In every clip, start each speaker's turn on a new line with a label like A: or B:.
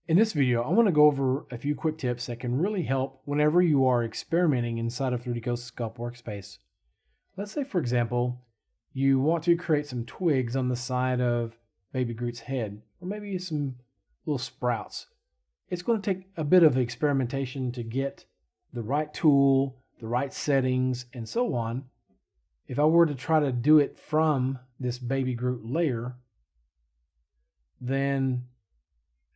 A: In this video, I want to go over a few quick tips that can really help whenever you are experimenting inside of 3D Co's Sculpt workspace. Let's say, for example, you want to create some twigs on the side of Baby Groot's head, or maybe some little sprouts. It's going to take a bit of experimentation to get the right tool, the right settings, and so on. If I were to try to do it from this Baby Groot layer, then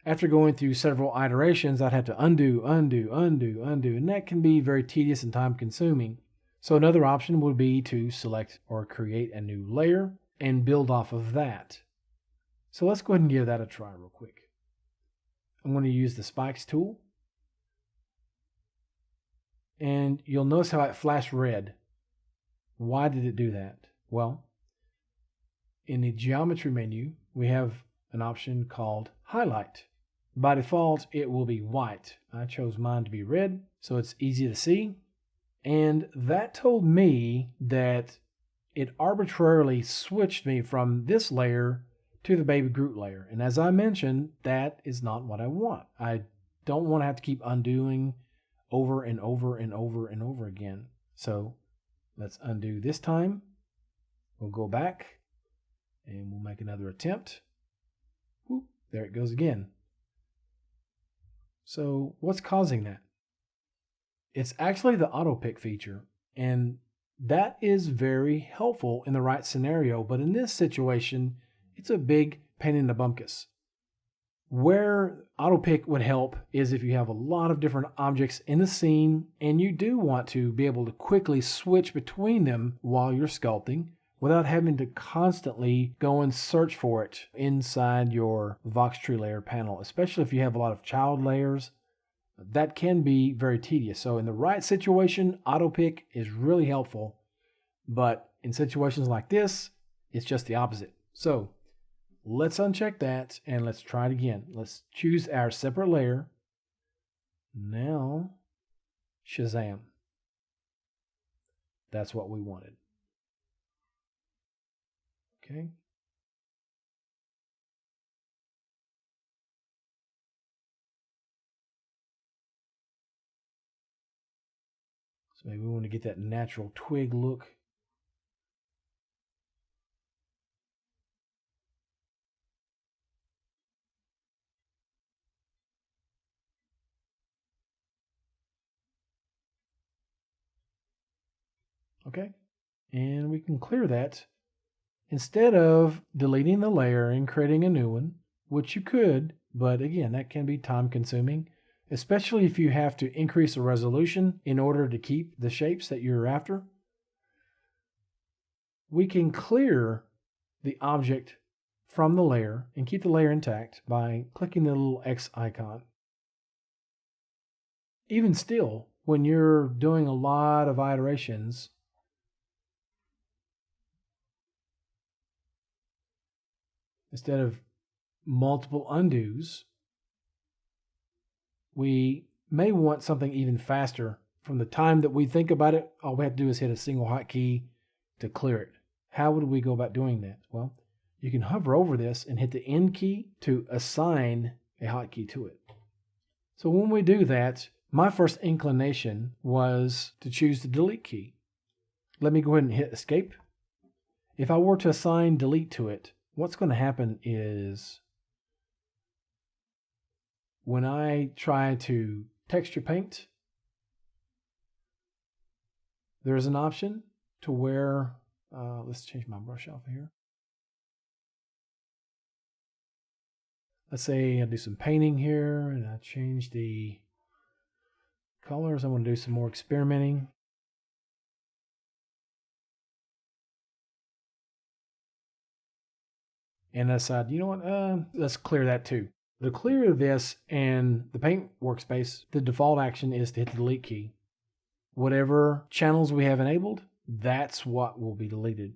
A: after going through several iterations, I'd have to undo, and that can be very tedious and time consuming. So another option would be to select or create a new layer and build off of that. So let's go ahead and give that a try real quick. I'm going to use the spikes tool. And you'll notice how it flashed red. Why did it do that? Well, in the geometry menu, we have an option called highlight. By default, it will be white. I chose mine to be red, so it's easy to see. And that told me that it arbitrarily switched me from this layer to the Baby Groot layer. And as I mentioned, that is not what I want. I don't want to have to keep undoing over and over and over and over again. So let's undo this time. We'll go back and we'll make another attempt. Whoop, there it goes again. So what's causing that? It's actually the Autopick feature, and that is very helpful in the right scenario, but in this situation, it's a big pain in the bumkus. Where Autopick would help is if you have a lot of different objects in the scene and you do want to be able to quickly switch between them while you're sculpting without having to constantly go and search for it inside your Voxtree layer panel, especially if you have a lot of child layers. That can be very tedious. So in the right situation, Autopick is really helpful, but in situations like this, it's just the opposite. So let's uncheck that and let's try it again. Let's choose our separate layer. Now, Shazam. That's what we wanted. Okay. So maybe we want to get that natural twig look. Okay. And we can clear that. Instead of deleting the layer and creating a new one, which you could, but again, that can be time consuming, especially if you have to increase the resolution in order to keep the shapes that you're after. We can clear the object from the layer and keep the layer intact by clicking the little X icon. Even still, when you're doing a lot of iterations, instead of multiple undos, we may want something even faster. From the time that we think about it, all we have to do is hit a single hotkey to clear it. How would we go about doing that? Well, you can hover over this and hit the End key to assign a hotkey to it. So when we do that, my first inclination was to choose the Delete key. Let me go ahead and hit Escape. If I were to assign Delete to it, what's going to happen is when I try to texture paint, there's an option to where, let's change my brush off here. Let's say I do some painting here and I change the colors. I want to do some more experimenting. And I decide, you know what, let's clear that too. To clear this and the paint workspace, the default action is to hit the Delete key. Whatever channels we have enabled, that's what will be deleted.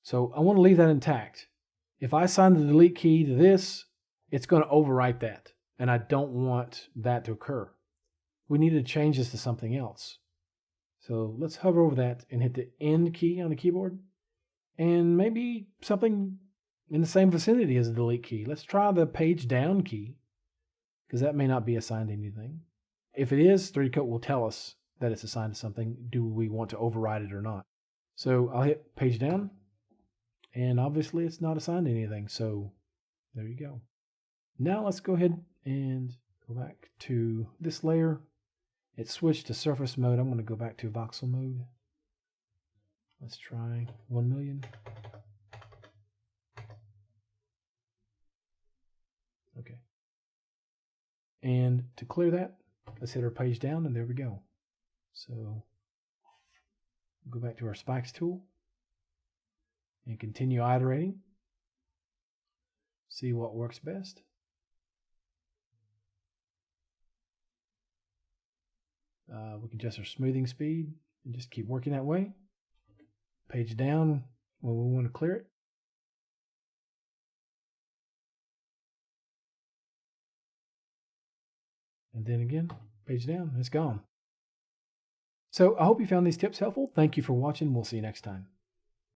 A: So I want to leave that intact. If I assign the Delete key to this, it's going to overwrite that. And I don't want that to occur. We need to change this to something else. So let's hover over that and hit the End key on the keyboard. And maybe something in the same vicinity as the delete key. Let's try the page down key, because that may not be assigned to anything. If it is, 3D Coat will tell us that it's assigned to something. Do we want to override it or not? So I'll hit page down, and obviously it's not assigned to anything. So there you go. Now let's go ahead and go back to this layer. It switched to surface mode. I'm going to go back to voxel mode. Let's try 1,000,000. Okay. And to clear that, let's hit our page down, and there we go. So go back to our spikes tool and continue iterating. See what works best. We can adjust our smoothing speed and just keep working that way. Page down when we want to clear it. And then again, page down, it's gone. So I hope you found these tips helpful. Thank you for watching. We'll see you next time.